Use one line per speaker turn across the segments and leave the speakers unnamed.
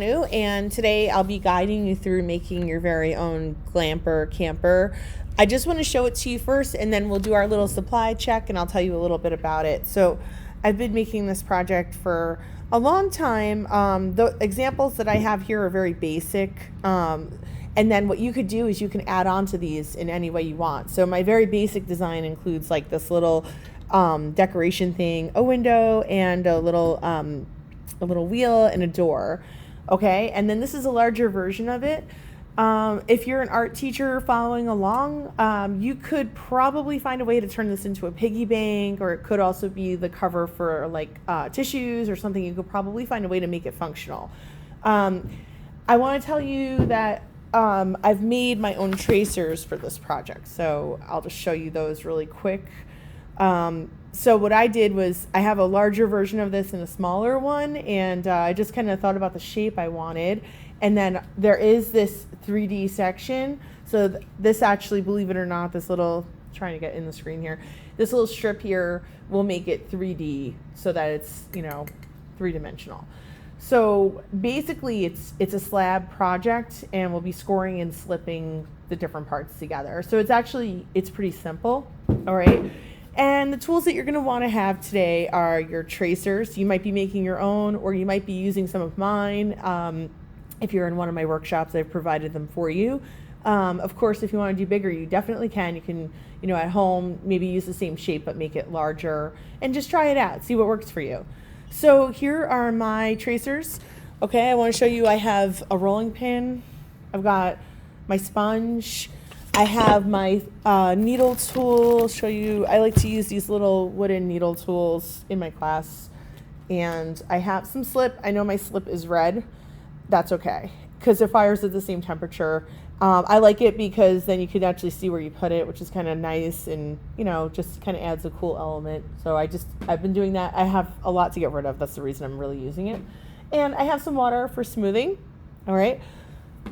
And today I'll be guiding you through making your very own glamper camper. I just want to show it to you first, and then we'll do our little supply check and I'll tell you a little bit about it. So I've been making this project for a long time. The examples that I have here are very basic. And then what you could do is you can add on to these in any way you want. So my very basic design includes like this little decoration thing, a window, and a little wheel and a door. Okay, and then this is a larger version of it. If you're an art teacher following along, you could probably find a way to turn this into a piggy bank, or it could also be the cover for like tissues or something. You could probably find a way to make it functional. I want to tell you that I've made my own tracers for this project, so I'll just show you those really quick. So what I did was I have a larger version of this and a smaller one, and I just kind of thought about the shape I wanted. And then there is this 3D section. So this actually, believe it or not, this little, trying to get in the screen here, this little strip here will make it 3D so that it's, you know, three-dimensional. So basically it's a slab project, and we'll be scoring and slipping the different parts together. So it's pretty simple, all right? And the tools that you're going to want to have today are your tracers. You might be making your own, or you might be using some of mine. If you're in one of my workshops, I've provided them for you. Of course, if you want to do bigger, you definitely can. You can, you know, at home, maybe use the same shape but make it larger, and just try it out. See what works for you. So here are my tracers. Okay, I want to show you I have a rolling pin. I've got my sponge. I have my needle tool. Show you, I like to use these little wooden needle tools in my class. And I have some slip. I know my slip is red. That's okay, because it fires at the same temperature. I like it because then you can actually see where you put it, which is kind of nice, and you know, just kind of adds a cool element. So I've been doing that. I have a lot to get rid of. That's the reason I'm really using it. And I have some water for smoothing. All right.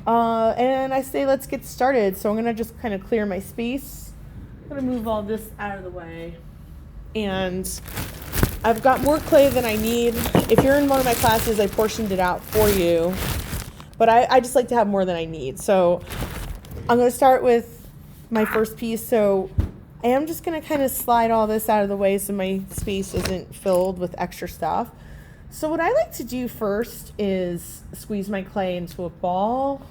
And I say, let's get started. So I'm going to just kind of clear my space. I'm going to move all this out of the way. And I've got more clay than I need. If you're in one of my classes, I portioned it out for you. But I just like to have more than I need. So I'm going to start with my first piece. So I am just going to kind of slide all this out of the way so my space isn't filled with extra stuff. So what I like to do first is squeeze my clay into a ball.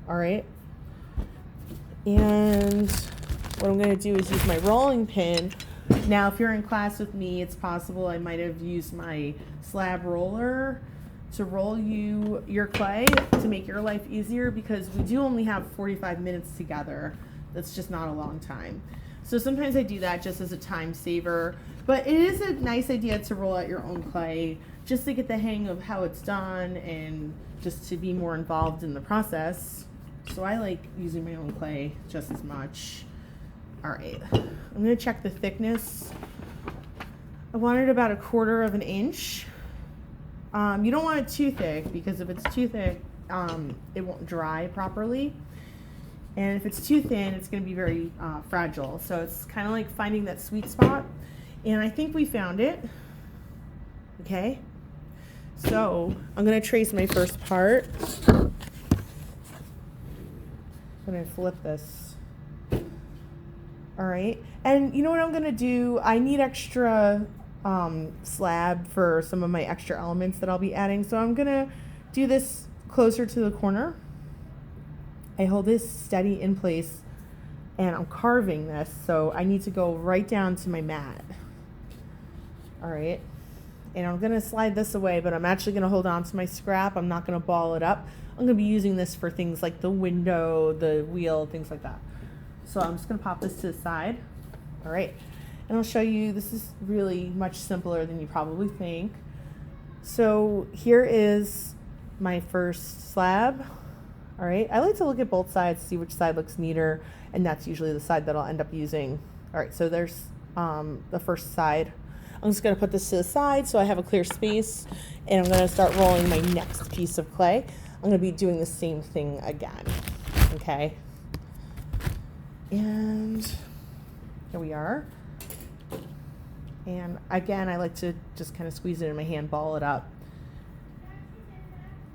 All right. And what I'm going to do is use my rolling pin. Now, if you're in class with me, it's possible I might have used my slab roller to roll your clay to make your life easier, because we do only have 45 minutes together. That's just not a long time. So sometimes I do that just as a time saver, but it is a nice idea to roll out your own clay just to get the hang of how it's done and just to be more involved in the process. So I like using my own clay just as much. All right, I'm gonna check the thickness. I want it about 1/4 of an inch. You don't want it too thick, because if it's too thick, it won't dry properly. And if it's too thin, it's going to be very fragile. So it's kind of like finding that sweet spot. And I think we found it. Okay. So I'm going to trace my first part. I'm going to flip this. All right. And you know what I'm going to do? I need extra slab for some of my extra elements that I'll be adding. So I'm going to do this closer to the corner. I hold this steady in place, and I'm carving this, so I need to go right down to my mat. All right, and I'm gonna slide this away, but I'm actually gonna hold on to my scrap. I'm not gonna ball it up. I'm gonna be using this for things like the window, the wheel, things like that. So I'm just gonna pop this to the side. All right, and I'll show you, this is really much simpler than you probably think. So here is my first slab. All right, I like to look at both sides, see which side looks neater, and that's usually the side that I'll end up using. All right, so there's the first side. I'm just gonna put this to the side so I have a clear space, and I'm gonna start rolling my next piece of clay. I'm gonna be doing the same thing again, okay? And here we are. And again, I like to just kind of squeeze it in my hand, ball it up.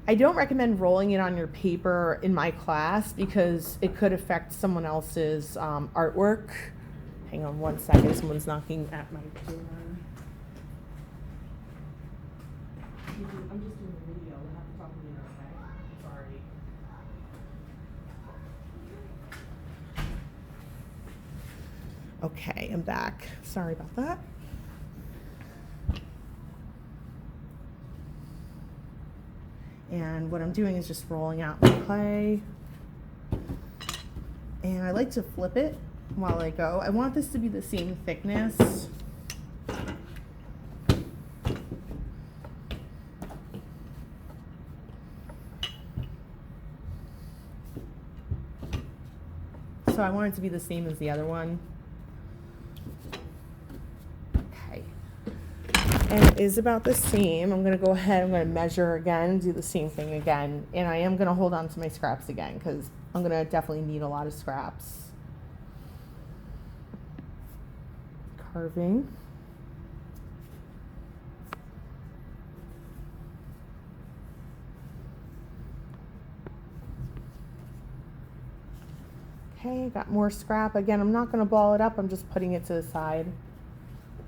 I don't recommend rolling it on your paper in my class because it could affect someone else's artwork. Hang on one second, someone's knocking at my door. I'm just doing a video. We'll have to talk later, okay? Sorry. Okay, I'm back. Sorry about that. And what I'm doing is just rolling out my clay. And I like to flip it while I go. I want this to be the same thickness. So I want it to be the same as the other one. Okay. And it is about the same. I'm going to go ahead, I'm going to measure again, do the same thing again. And I am going to hold on to my scraps again because I'm going to definitely need a lot of scraps. Carving. Okay, got more scrap. Again, I'm not going to ball it up. I'm just putting it to the side.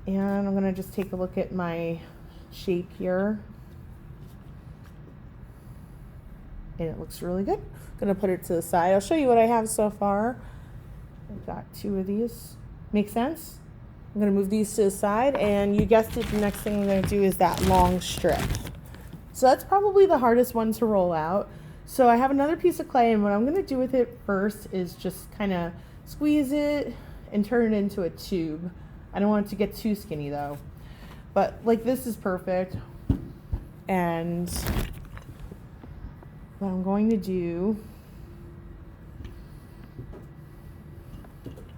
And I'm going to just take a look at my shape here. And it looks really good. I'm going to put it to the side. I'll show you what I have so far. I've got 2 of these. Make sense? I'm going to move these to the side. And you guessed it, the next thing I'm going to do is that long strip. So that's probably the hardest one to roll out. So I have another piece of clay, and what I'm going to do with it first is just kind of squeeze it and turn it into a tube. I don't want it to get too skinny though. But like this is perfect. And what I'm going to do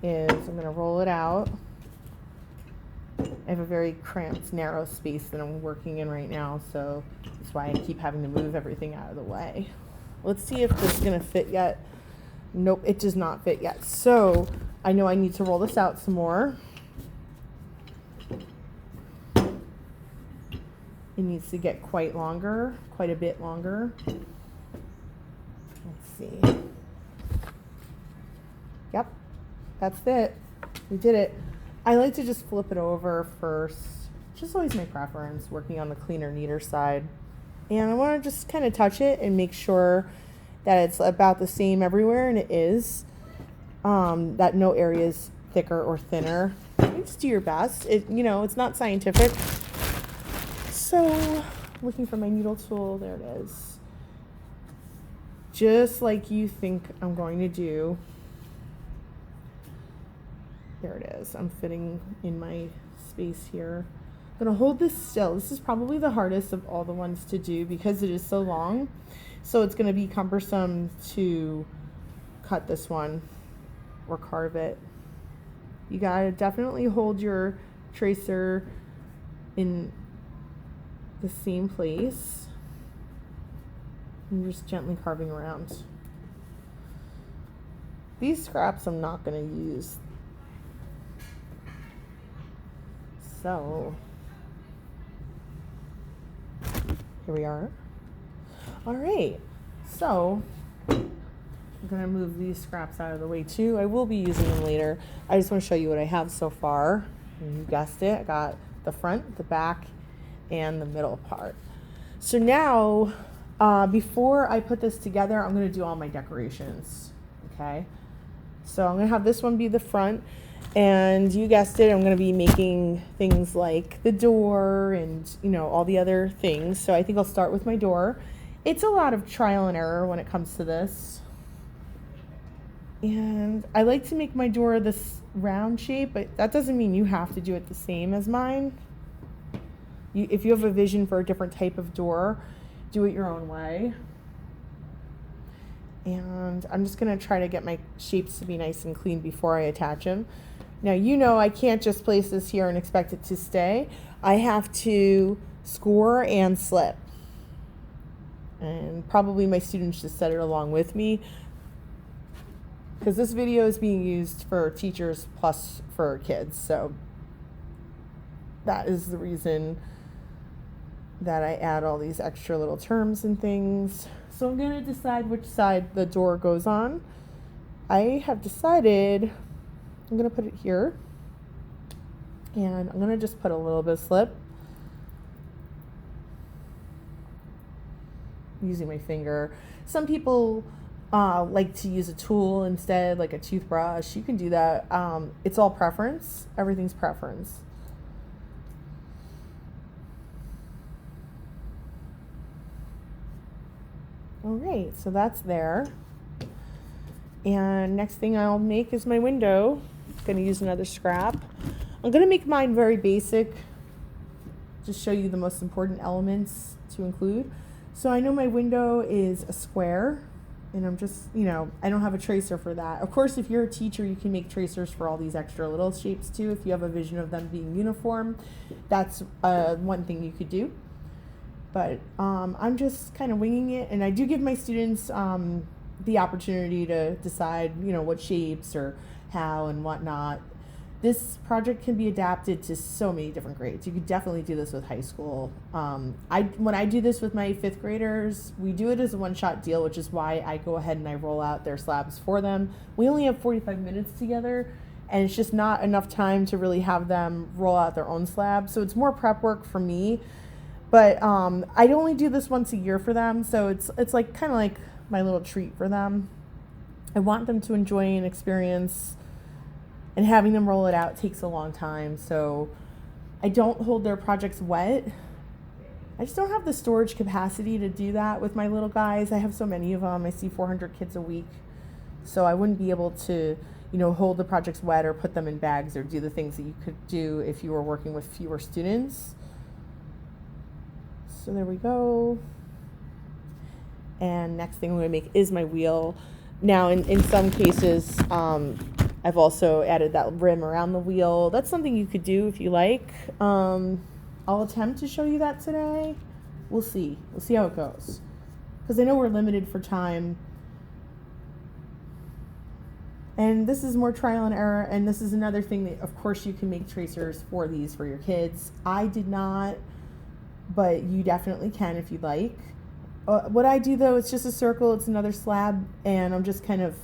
is I'm going to roll it out. I have a very cramped, narrow space that I'm working in right now, so that's why I keep having to move everything out of the way. Let's see if this is going to fit yet. Nope, it does not fit yet. So I know I need to roll this out some more. It needs to get quite a bit longer. Let's see. Yep, that's it. We did it. I like to just flip it over first. Just always my preference, working on the cleaner, neater side. And I want to just kind of touch it and make sure that it's about the same everywhere, and it is. That no area is thicker or thinner. You just do your best. It's not scientific. So, looking for my needle tool, there it is. Just like you think I'm going to do. There it is. I'm fitting in my space here. I'm going to hold this still. This is probably the hardest of all the ones to do because it is so long. So it's going to be cumbersome to cut this one or carve it. You got to definitely hold your tracer in the same place. And just gently carving around. These scraps I'm not going to use. So, here we are. All right, so I'm gonna move these scraps out of the way too. I will be using them later. I just want to show you what I have so far. And you guessed it, I got the front, the back, and the middle part. So now, before I put this together, I'm gonna do all my decorations, okay? So I'm gonna have this one be the front. And you guessed it, I'm going to be making things like the door and, all the other things. So I think I'll start with my door. It's a lot of trial and error when it comes to this. And I like to make my door this round shape, but that doesn't mean you have to do it the same as mine. If you have a vision for a different type of door, do it your own way. And I'm just going to try to get my shapes to be nice and clean before I attach them. Now, I can't just place this here and expect it to stay. I have to score and slip. And probably my students just set it along with me, because this video is being used for teachers plus for kids. So that is the reason that I add all these extra little terms and things. So I'm going to decide which side the door goes on. I have decided I'm going to put it here, and I'm going to just put a little bit of slip using my finger. Some people like to use a tool instead, like a toothbrush. You can do that. It's all preference. Everything's preference. All right, so that's there. And next thing I'll make is my window. I'm going to use another scrap. I'm going to make mine very basic, just show you the most important elements to include. So I know my window is a square, and I'm just, I don't have a tracer for that. Of course, if you're a teacher, you can make tracers for all these extra little shapes too. If you have a vision of them being uniform, that's one thing you could do. But I'm just kind of winging it, and I do give my students the opportunity to decide, what shapes or how and whatnot. This project can be adapted to so many different grades. You could definitely do this with high school. When I do this with my 5th graders, we do it as a one-shot deal, which is why I go ahead and I roll out their slabs for them. We only have 45 minutes together, and it's just not enough time to really have them roll out their own slab. So it's more prep work for me. But I only do this once a year for them, so it's like kind of like my little treat for them. I want them to enjoy an experience, and having them roll it out takes a long time. So I don't hold their projects wet. I just don't have the storage capacity to do that with my little guys. I have so many of them. I see 400 kids a week, so I wouldn't be able to, hold the projects wet or put them in bags or do the things that you could do if you were working with fewer students. So there we go. And next thing I'm going to make is my wheel. Now, in some cases, I've also added that rim around the wheel. That's something you could do if you like. I'll attempt to show you that today. We'll see. We'll see how it goes. Because I know we're limited for time. And this is more trial and error. And this is another thing that, of course, you can make tracers for these for your kids. I did not, but you definitely can if you'd like. What I do, though, it's just a circle. It's another slab, and I'm just kind of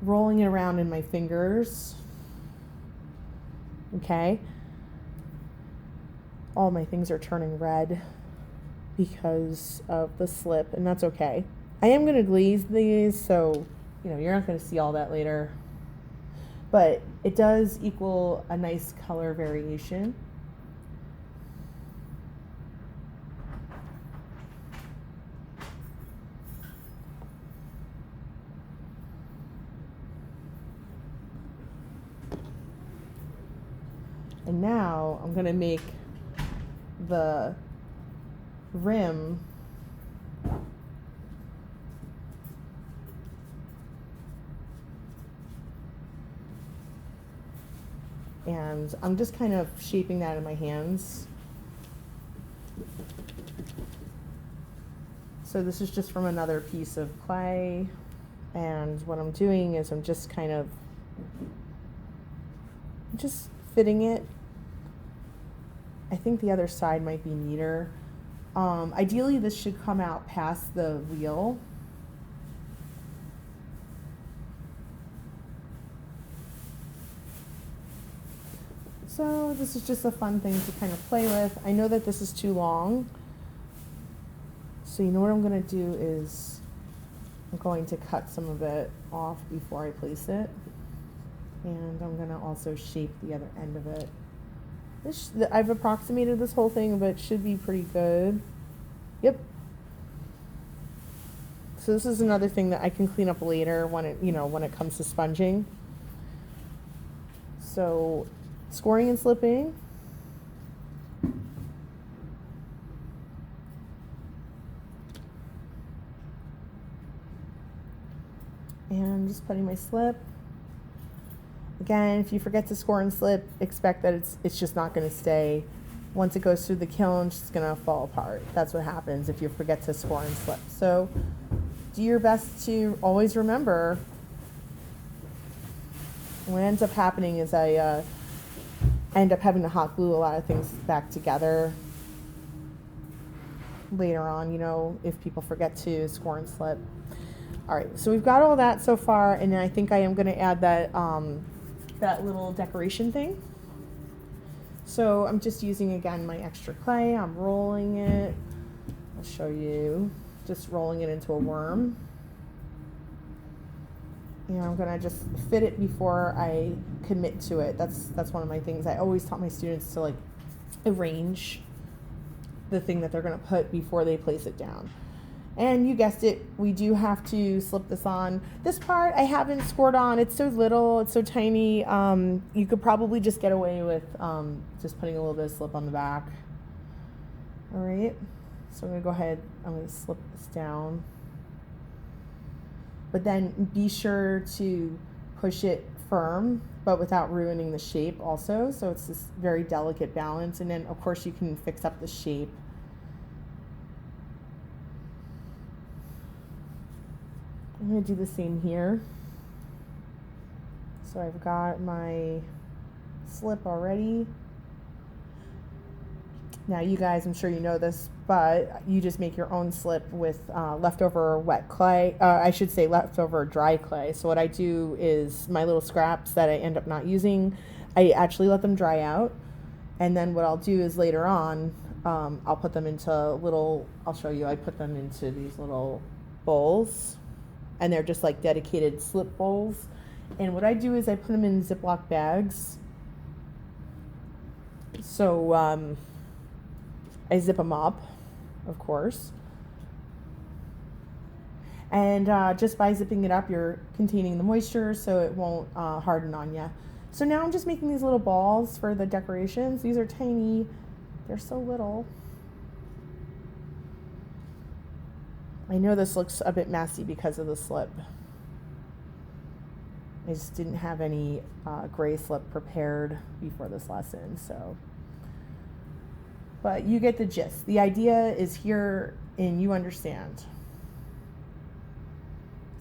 rolling it around in my fingers. Okay. All my things are turning red because of the slip, and that's okay. I am going to glaze these, so, you're not going to see all that later. But it does equal a nice color variation. And now I'm going to make the rim and I'm just kind of shaping that in my hands. So this is just from another piece of clay, and what I'm doing is I'm just kind of fitting it. I think the other side might be neater. Ideally, this should come out past the wheel. So this is just a fun thing to kind of play with. I know that this is too long. So you know what I'm going to do is I'm going to cut some of it off before I place it. And I'm going to also shape the other end of it. I've approximated this whole thing, but it should be pretty good. Yep. So this is another thing that I can clean up later when it comes to sponging. So scoring and slipping. And just putting my slip. Again, if you forget to score and slip, expect that it's just not going to stay. Once it goes through the kiln, it's just going to fall apart. That's what happens if you forget to score and slip. So do your best to always remember. What ends up happening is I end up having to hot glue a lot of things back together. later on, you know, if people forget to score and slip. All right, so we've got all that so far, and I think I am going to add that, that little decoration thing. So I'm just using, again, my extra clay. I'm rolling it. I'll show you. Just rolling it into a worm. And I'm going to just fit it before I commit to it. That's one of my things. I always taught my students to, like, arrange the thing that they're going to put before they place it down. And you guessed it, we do have to slip this on. This part I haven't scored on. It's so little, it's so tiny. You could probably just get away with just putting a little bit of slip on the back. All right, so I'm gonna go ahead, I'm gonna slip this down. But then be sure to push it firm, but without ruining the shape also. So it's this very delicate balance. And then of course you can fix up the shape. I'm going to do the same here. So I've got my slip already. Now you guys, I'm sure you know this, but you just make your own slip with leftover wet clay. I should say leftover dry clay. So what I do is my little scraps that I end up not using, I actually let them dry out. And then what I'll do is later on, I'll put them into little, I'll show you, I put them into these little bowls. And they're just like dedicated slip bowls. And what I do is I put them in Ziploc bags. So I zip them up, of course. And just by zipping it up, you're containing the moisture so it won't harden on you. So now I'm just making these little balls for the decorations. These are tiny, they're so little. I know this looks a bit messy because of the slip. I just didn't have any gray slip prepared before this lesson, so. But you get the gist. The idea is here and you understand.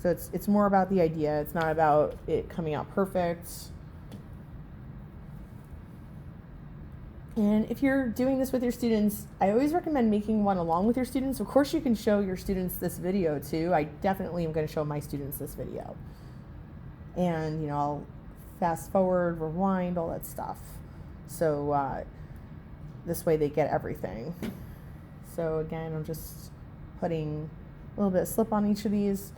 So it's more about the idea. It's not about it coming out perfect. And if you're doing this with your students, I always recommend making one along with your students. Of course, you can show your students this video too. I definitely am going to show my students this video. And, you know, I'll fast forward, rewind, all that stuff. So this way they get everything. So again, I'm just putting a little bit of slip on each of these.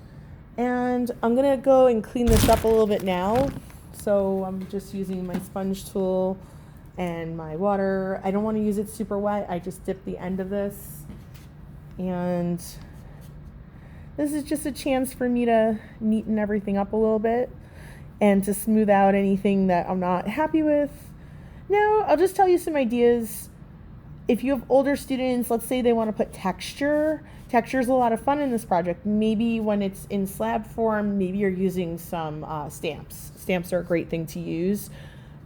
And I'm going to go and clean this up a little bit now. So I'm just using my sponge tool and my water. I don't want to use it super wet. I just dip the end of this. And this is just a chance for me to neaten everything up a little bit and to smooth out anything that I'm not happy with. Now, I'll just tell you some ideas. If you have older students, let's say they want to put texture. Texture is a lot of fun in this project. Maybe when it's in slab form, maybe you're using some stamps. Stamps are a great thing to use.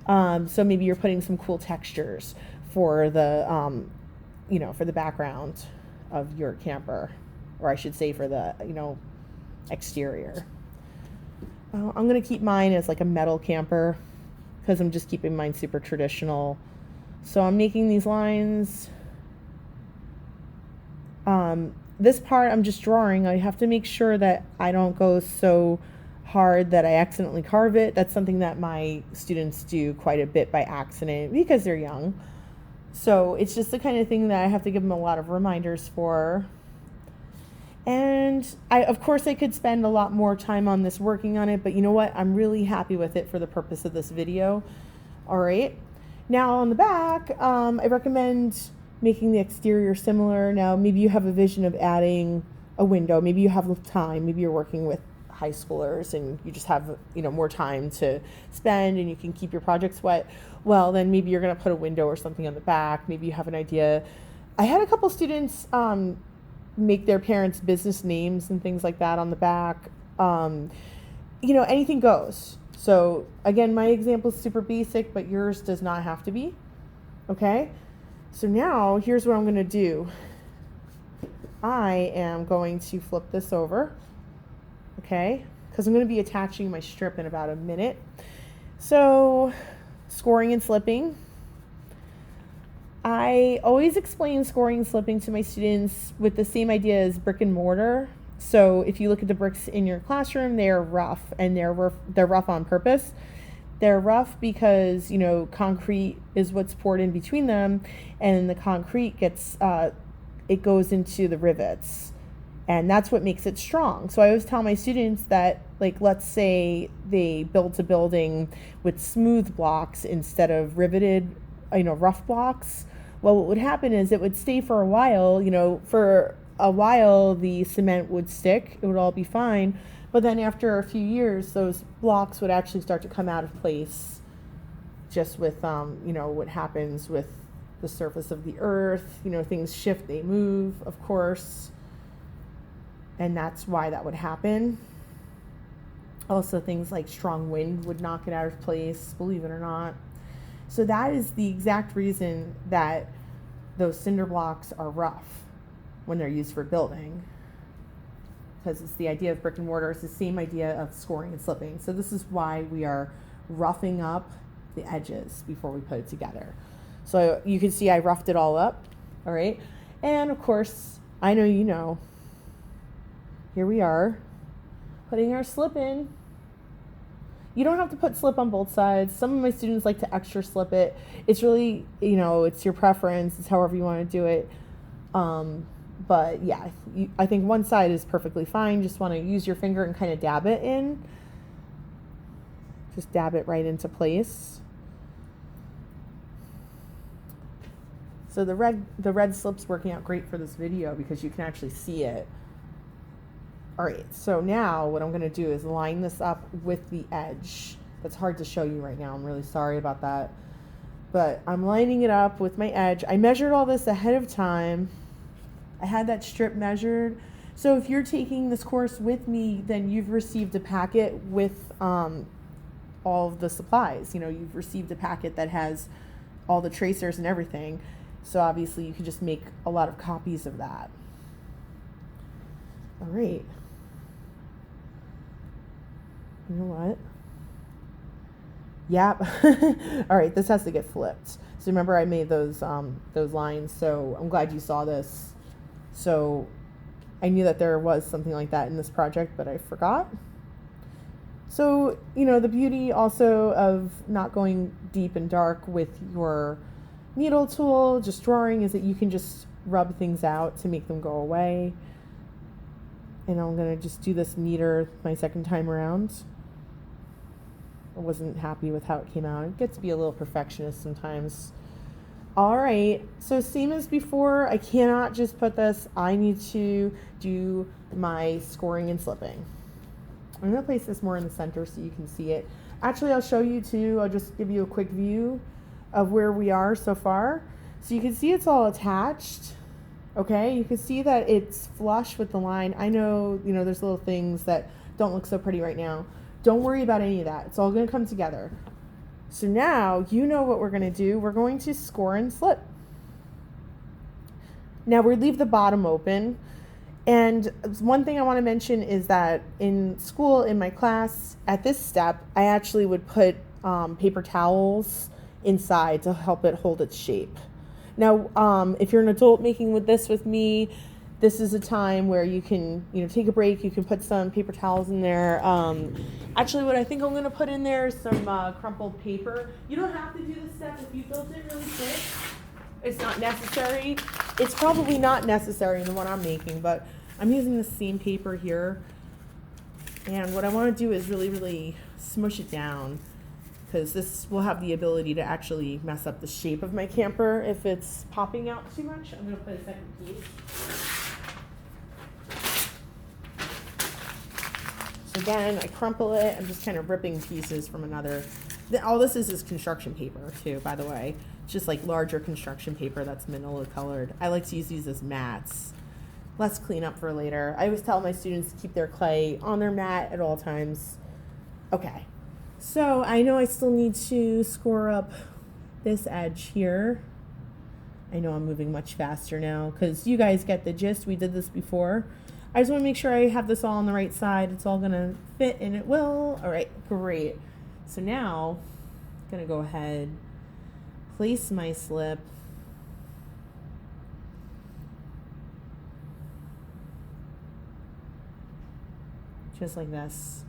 So maybe you're putting some cool textures for the, you know, for the background of your camper, or I should say for the, you know, exterior. I'm going to keep mine as like a metal camper because I'm just keeping mine super traditional. So I'm making these lines. This part I'm just drawing. I have to make sure that I don't go so hard that I accidentally carve it. That's something that my students do quite a bit by accident because they're young. So it's just the kind of thing that I have to give them a lot of reminders for. And of course I could spend a lot more time on this working on it, but you know what? I'm really happy with it for the purpose of this video. All right. Now on the back, I recommend making the exterior similar. Now maybe you have a vision of adding a window. Maybe you have time. Maybe you're working with high schoolers and you just have, you know, more time to spend and you can keep your projects wet. Well, then maybe you're going to put a window or something on the back. Maybe you have an idea. I had a couple students make their parents' business names and things like that on the back. You know, anything goes. So again, my example is super basic, but yours does not have to be. Okay. So now here's what I'm going to do. I am going to flip this over. Okay, because I'm going to be attaching my strip in about a minute. So, scoring and slipping. I always explain scoring and slipping to my students with the same idea as brick and mortar. So if you look at the bricks in your classroom, they're rough, and they're rough on purpose. They're rough because, you know, concrete is what's poured in between them, and the concrete gets it goes into the rivets, and that's what makes it strong. So I always tell my students that, like, let's say they built a building with smooth blocks instead of riveted, you know, rough blocks. Well, what would happen is it would stay for a while. You know, for a while the cement would stick, it would all be fine, but then after a few years those blocks would actually start to come out of place, just with you know, what happens with the surface of the earth. You know, things shift, they move, of course, and that's why that would happen. Also, things like strong wind would knock it out of place, believe it or not. So that is the exact reason that those cinder blocks are rough when they're used for building, because it's the idea of brick and mortar. It's the same idea of scoring and slipping. So this is why we are roughing up the edges before we put it together. So you can see I roughed it all up, all right? And of course, I know you know, here we are putting our slip in. You don't have to put slip on both sides. Some of my students like to extra slip it. It's really, you know, it's your preference. It's however you want to do it. But yeah, I think one side is perfectly fine. Just want to use your finger and kind of dab it in. Just dab it right into place. So the red slip's working out great for this video because you can actually see it. All right, so now what I'm going to do is line this up with the edge. That's hard to show you right now. I'm really sorry about that. But I'm lining it up with my edge. I measured all this ahead of time. I had that strip measured. So if you're taking this course with me, then you've received a packet with all of the supplies. You know, you've received a packet that has all the tracers and everything. So obviously you can just make a lot of copies of that. All right. You know what? Yep. All right, this has to get flipped. So remember I made those lines, so I'm glad you saw this. So I knew that there was something like that in this project, but I forgot. So, you know, the beauty also of not going deep and dark with your needle tool, just drawing, is that you can just rub things out to make them go away. And I'm going to just do this neater my second time around. I wasn't happy with how it came out. It gets to be a little perfectionist sometimes. All right, so same as before, I cannot just put this. I need to do my scoring and slipping. I'm going to place this more in the center so you can see it. Actually, I'll show you too. I'll just give you a quick view of where we are so far. So you can see it's all attached. Okay, you can see that it's flush with the line. I know, you know, there's little things that don't look so pretty right now. Don't worry about any of that. It's all going to come together. So now you know what we're going to do. We're going to score and slip. Now we leave the bottom open. And one thing I want to mention is that in school, in my class, at this step, I actually would put paper towels inside to help it hold its shape. Now, if you're an adult making with me, this is a time where you can, you know, take a break. You can put some paper towels in there. Actually, what I think I'm going to put in there is some crumpled paper. You don't have to do this step if you built it really quick. It's not necessary. It's probably not necessary in the one I'm making, but I'm using the same paper here. And what I want to do is really, really smush it down, because this will have the ability to actually mess up the shape of my camper if it's popping out too much. I'm going to put a second piece. So again, I crumple it. I'm just kind of ripping pieces from another. All this is construction paper too, by the way. It's just like larger construction paper that's manila colored. I like to use these as mats. Let's clean up for later. I always tell my students to keep their clay on their mat at all times. Okay. So I know I still need to score up this edge here. I know I'm moving much faster now because you guys get the gist. We did this before. I just want to make sure I have this all on the right side. It's all going to fit, and it will. All right, great. So now I'm going to go ahead, place my slip. just like this.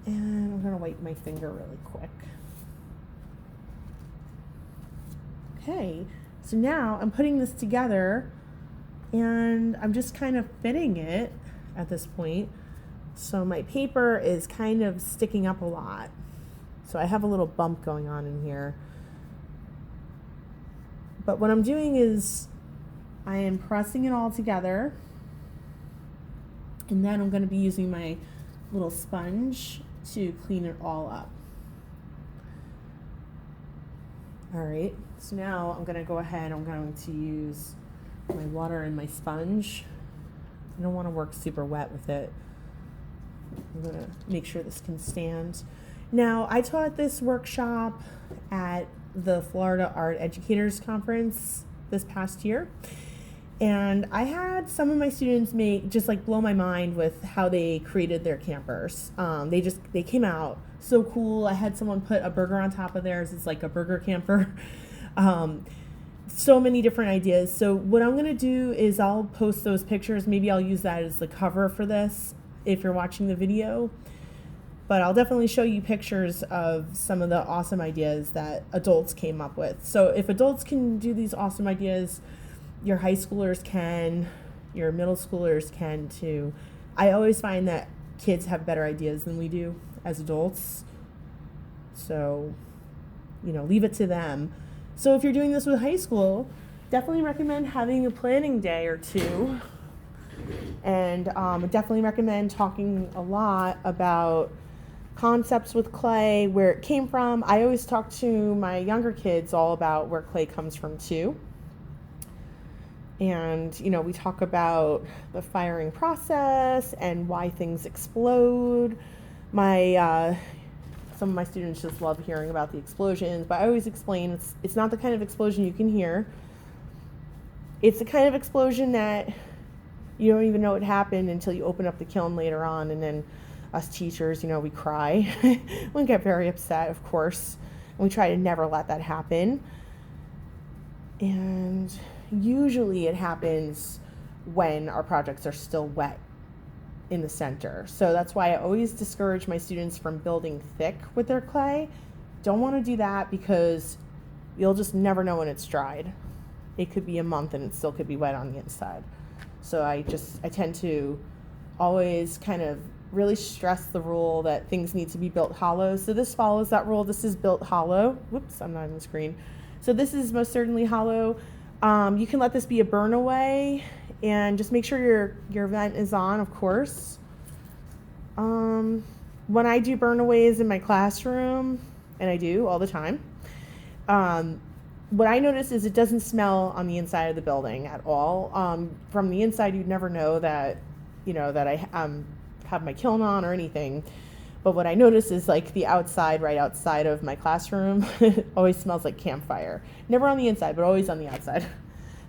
And I'm going to wipe my finger really quick. Okay, so now I'm putting this together and I'm just kind of fitting it at this point. So my paper is kind of sticking up a lot. So I have a little bump going on in here. But what I'm doing is I am pressing it all together, and then I'm going to be using my little sponge to clean it all up. All right, so now I'm going to go ahead, I'm going to use my water and my sponge. I don't want to work super wet with it. I'm going to make sure this can stand. Now, I taught this workshop at the Florida Art Educators Conference this past year, and I had some of my students just blow my mind with how they created their campers. They came out so cool. I had someone put a burger on top of theirs. It's like a burger camper. So many different ideas. So what I'm gonna do is I'll post those pictures. Maybe I'll use that as the cover for this if you're watching the video. But I'll definitely show you pictures of some of the awesome ideas that adults came up with. So if adults can do these awesome ideas, your high schoolers can, your middle schoolers can too. I always find that kids have better ideas than we do as adults. So, leave it to them. So if you're doing this with high school, definitely recommend having a planning day or two. And definitely recommend talking a lot about concepts with clay, where it came from. I always talk to my younger kids all about where clay comes from too. And, we talk about the firing process and why things explode. Some of my students just love hearing about the explosions, but I always explain it's not the kind of explosion you can hear. It's the kind of explosion that you don't even know it happened until you open up the kiln later on, and then us teachers, we cry. We get very upset, of course, and we try to never let that happen. And usually it happens when our projects are still wet in the center. So that's why I always discourage my students from building thick with their clay. Don't want to do that because you'll just never know when it's dried. It could be a month and it still could be wet on the inside. So I tend to always kind of really stress the rule that things need to be built hollow. So this follows that rule. This is built hollow. Whoops, I'm not on the screen. So this is most certainly hollow. You can let this be a burn away, and just make sure your vent is on, of course. When I do burn aways in my classroom, and I do all the time, what I notice is it doesn't smell on the inside of the building at all. From the inside, you'd never know that, that I have my kiln on or anything. But what I notice is the outside, right outside of my classroom, always smells like campfire. Never on the inside, but always on the outside.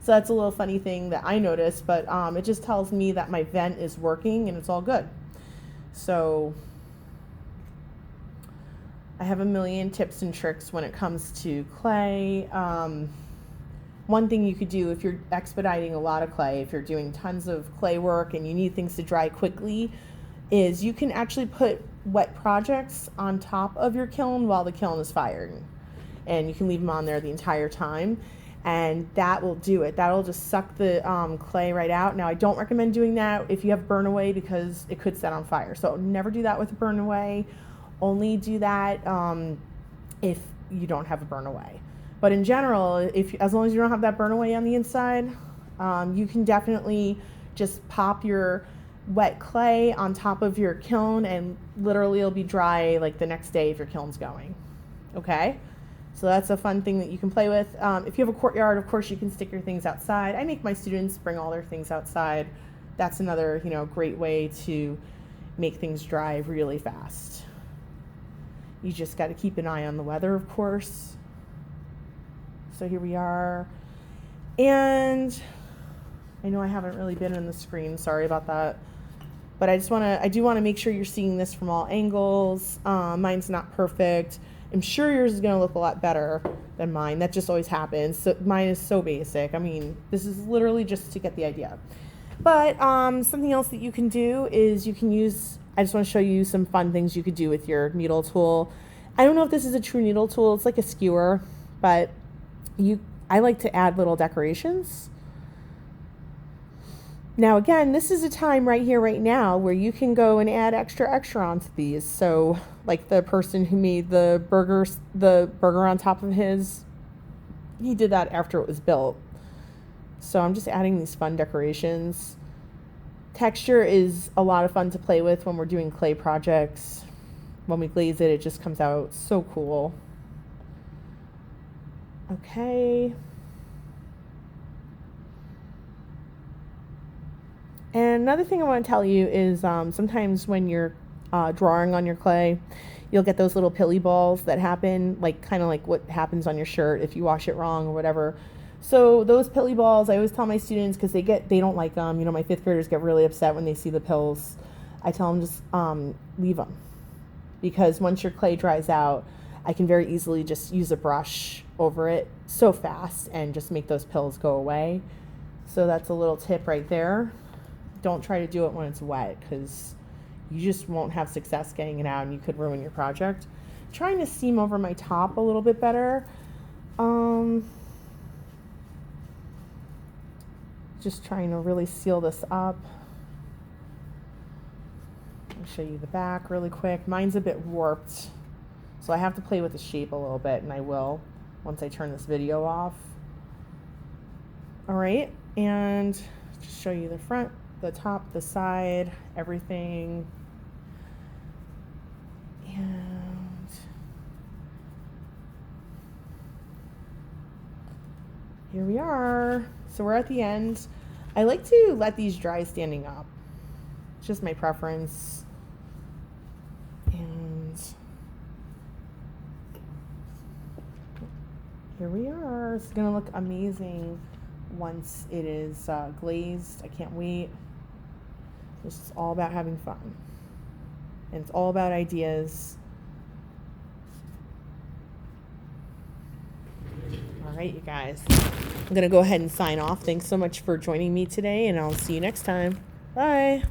So that's a little funny thing that I notice, but it just tells me that my vent is working and it's all good. So I have a million tips and tricks when it comes to clay. One thing you could do if you're expediting a lot of clay, if you're doing tons of clay work and you need things to dry quickly, is you can actually put wet projects on top of your kiln while the kiln is firing. And you can leave them on there the entire time. And that will do it. That'll just suck the clay right out. Now, I don't recommend doing that if you have burn away because it could set on fire. So never do that with a burn away. Only do that if you don't have a burn away. But in general, as long as you don't have that burn away on the inside, you can definitely just pop your wet clay on top of your kiln, and literally it'll be dry the next day if your kiln's going. Okay? So that's a fun thing that you can play with. If you have a courtyard, of course, you can stick your things outside. I make my students bring all their things outside. That's another, great way to make things dry really fast. You just got to keep an eye on the weather, of course. So here we are. And I know I haven't really been on the screen. Sorry about that. But I do want to make sure you're seeing this from all angles. Mine's not perfect. I'm sure yours is going to look a lot better than mine. That just always happens. So mine is so basic. I mean, this is literally just to get the idea. But something else that you can do is you can use, I just want to show you some fun things you could do with your needle tool. I don't know if this is a true needle tool. It's like a skewer, but I like to add little decorations. Now again, this is a time right here, right now, where you can go and add extra onto these. So like the person who made the burger on top of his, he did that after it was built. So I'm just adding these fun decorations. Texture is a lot of fun to play with when we're doing clay projects. When we glaze it, it just comes out so cool. Okay. And another thing I want to tell you is sometimes when you're drawing on your clay, you'll get those little pilly balls that happen, like kind of like what happens on your shirt if you wash it wrong or whatever. So those pilly balls, I always tell my students, because they don't like them. You know, my 5th graders get really upset when they see the pills. I tell them just leave them, because once your clay dries out, I can very easily just use a brush over it so fast and just make those pills go away. So that's a little tip right there. Don't try to do it when it's wet, because you just won't have success getting it out and you could ruin your project. Trying to seam over my top a little bit better. Just trying to really seal this up. I'll show you the back really quick. Mine's a bit warped, so I have to play with the shape a little bit, and I will once I turn this video off. All right, and just show you the front, the top, the side, everything. And here we are. So we're at the end. I like to let these dry standing up. It's just my preference. And here we are. It's gonna look amazing once it is glazed. I can't wait. This is all about having fun. And it's all about ideas. All right, you guys. I'm going to go ahead and sign off. Thanks so much for joining me today, and I'll see you next time. Bye.